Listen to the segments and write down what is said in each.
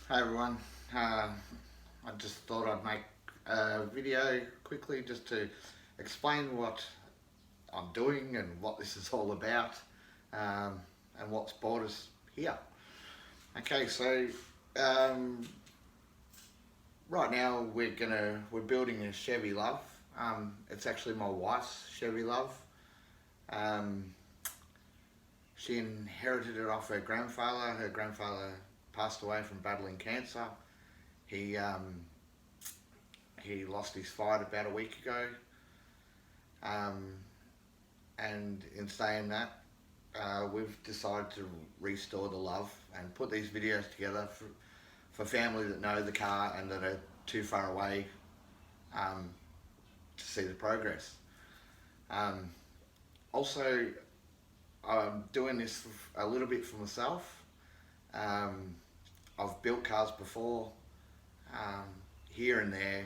Hi everyone. I just thought I'd make a video quickly just to explain what I'm doing and what this is all about, um, and what's brought us here. Okay, so um, right now we're building a Chevy Luv. It's actually my wife's Chevy Luv. Um, she inherited it off her grandfather. Her grandfather passed away from battling cancer. He um, he lost his fight about a week ago, um, and in saying that, we've decided to restore the love and put these videos together for family that know the car and that are too far away um, to see the progress. Um, Also, I'm doing this a little bit for myself. Um, I've built cars before, um, here and there.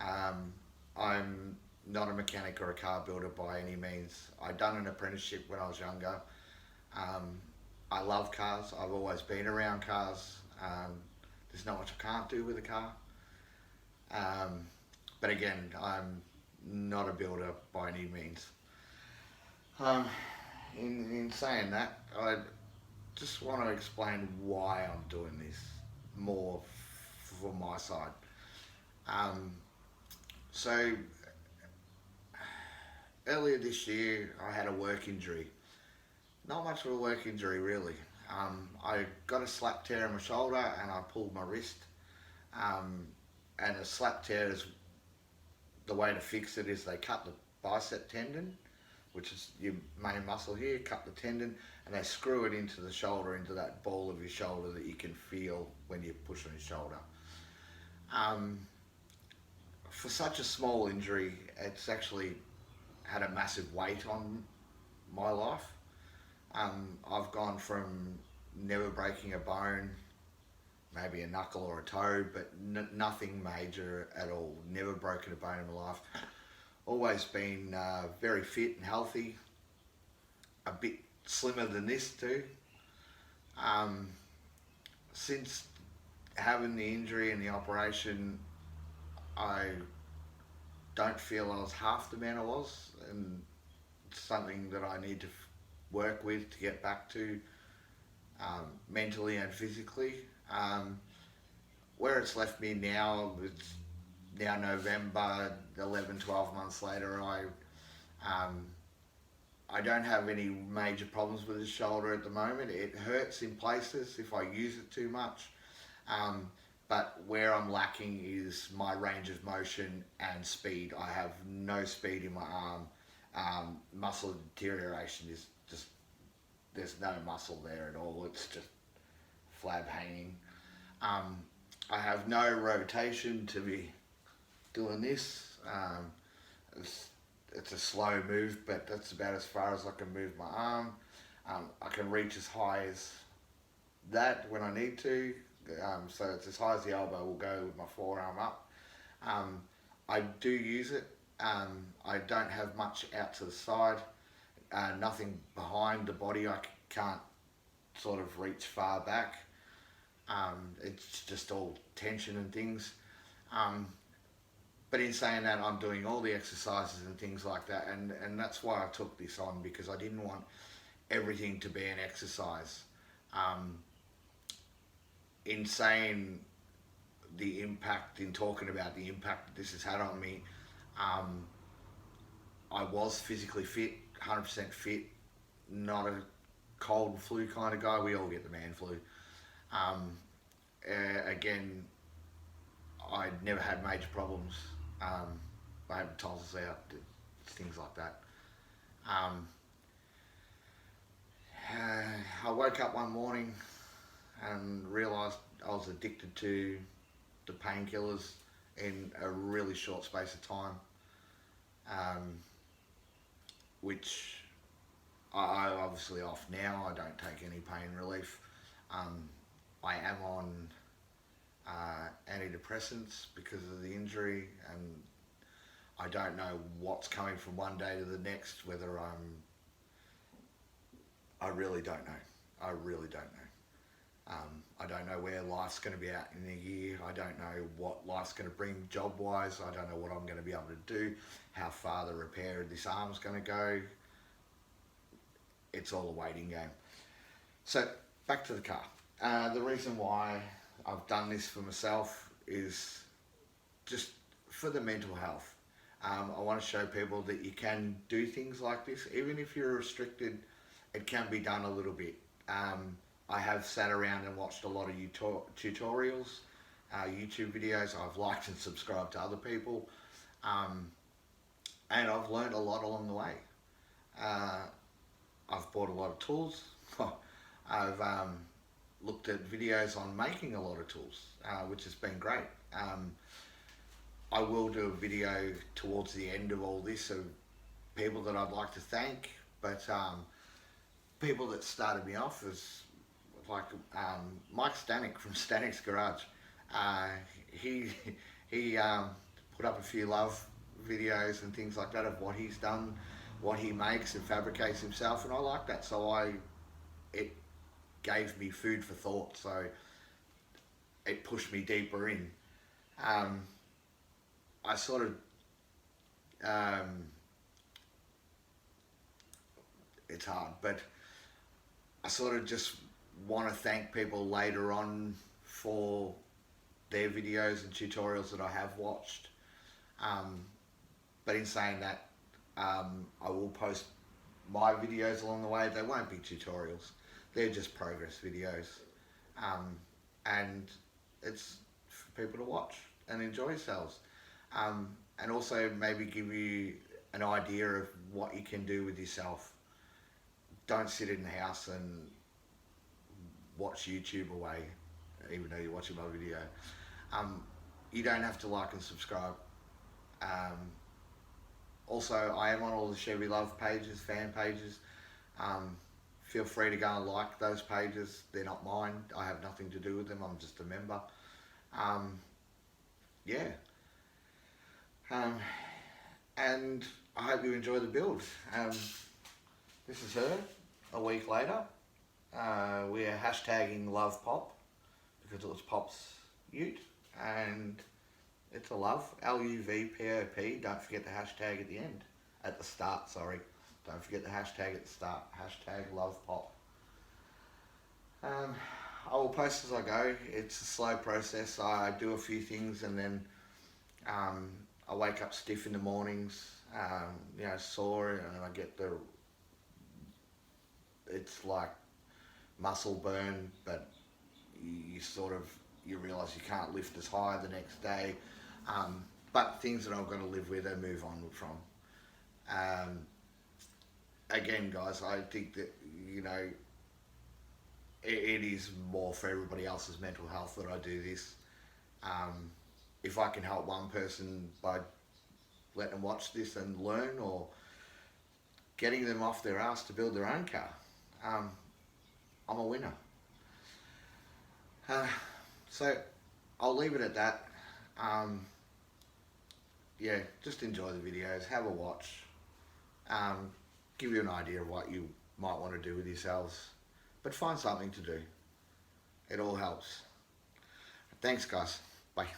Um, I'm not a mechanic or a car builder by any means. I done an apprenticeship when I was younger. Um, I love cars. I've always been around cars. There's not much I can't do with a car. Um, but again, I'm not a builder by any means. Um, in saying that, I just want to explain why I'm doing this more for my side. Um, so earlier this year, I had a work injury. Not much of a work injury, really. I got a slap tear in my shoulder and I pulled my wrist. Um, and a slap tear is the way to fix it is they cut the bicep tendon, which is your main muscle here, cut the tendon, and they screw it into the shoulder, into that ball of your shoulder that you can feel when you push on your shoulder. Um, for such a small injury, it's actually had a massive weight on my life. I've gone from never breaking a bone, maybe a knuckle or a toe, but nothing major at all. Never broken a bone in my life. Always been very fit and healthy. A bit slimmer than this too. Um, since having the injury and the operation, I don't feel I was half the man I was, and it's something that I need to work with to get back to, mentally and physically. Um, where it's left me now, it's now November, 11, 12 months later, um, I don't have any major problems with the shoulder at the moment. It hurts in places if I use it too much. Um, but where I'm lacking is my range of motion and speed. I have no speed in my arm. Muscle deterioration is just, there's no muscle there at all. It's just flab hanging. Um, I have no rotation to be doing this. It's, it's a slow move, but that's about as far as I can move my arm. I can reach as high as that when I need to. So it's as high as the elbow will go with my forearm up. Um, I do use it. I don't have much out to the side. Nothing behind the body. I can't sort of reach far back. It's just all tension and things. Um, but in saying that, I'm doing all the exercises and things like that, and that's why I took this on, because I didn't want everything to be an exercise. Um, in saying the impact, in talking about the impact that this has had on me, um, I was physically fit, 100% fit, not a cold flu kind of guy. We all get the man flu. Um, Again, I never had major problems. Um, I had tonsils out, things like that. Um, I woke up one morning and realised I was addicted to the painkillers in a really short space of time, um, which I'm obviously off now. I don't take any pain relief. Um, I am on antidepressants because of the injury, and I don't know what's coming from one day to the next. I really don't know. I really don't know. I don't know where life's going to be at in a year. I don't know what life's going to bring job-wise. I don't know what I'm going to be able to do, how far the repair of this arm's going to go. It's all a waiting game. So back to the car. The reason why I've done this for myself is just for the mental health. I want to show people that you can do things like this. Even if you're restricted, it can be done a little bit. I have sat around and watched a lot of tutorials, YouTube videos. I've liked and subscribed to other people. And I've learned a lot along the way. I've bought a lot of tools. I've looked at videos on making a lot of tools, which has been great. I will do a video towards the end of all this of people that I'd like to thank, but people that started me off is like Mike Stanek from Stanek's Garage. He put up a few Luv videos and things like that of what he's done, what he makes and fabricates himself, and I like that. So it gave me food for thought. So it pushed me deeper in. I sort of it's hard, but I sort of just want to thank people later on for their videos and tutorials that I have watched. But in saying that, I will post my videos along the way. They won't be tutorials. They're just progress videos. And it's for people to watch and enjoy yourselves. And also maybe give you an idea of what you can do with yourself. Don't sit in the house and watch YouTube away, even though you're watching my video. You don't have to like and subscribe. Also, I am on all the Chevy Luv pages, fan pages. Feel free to go and like those pages. They're not mine. I have nothing to do with them. I'm just a member. Yeah. And I hope you enjoy the build. This is her a week later. We are hashtagging Luv Pop because it was Pop's ute, and it's a Luv, L-U-V-P-O-P. Don't forget the hashtag at the end, at the start, sorry. Don't forget the hashtag at the start, hashtag Luv Pop. I will post as I go. It's a slow process. I do a few things and then I wake up stiff in the mornings, sore, and I get it's like muscle burn, but you realise you can't lift as high the next day. But things that I've got to live with and move on from. Again, guys, I think that, it is more for everybody else's mental health that I do this. If I can help one person by letting them watch this and learn, or getting them off their ass to build their own car, I'm a winner. So I'll leave it at that. Yeah, just enjoy the videos, have a watch, give you an idea of what you might want to do with yourselves, but find something to do. It all helps. Thanks, guys. Bye.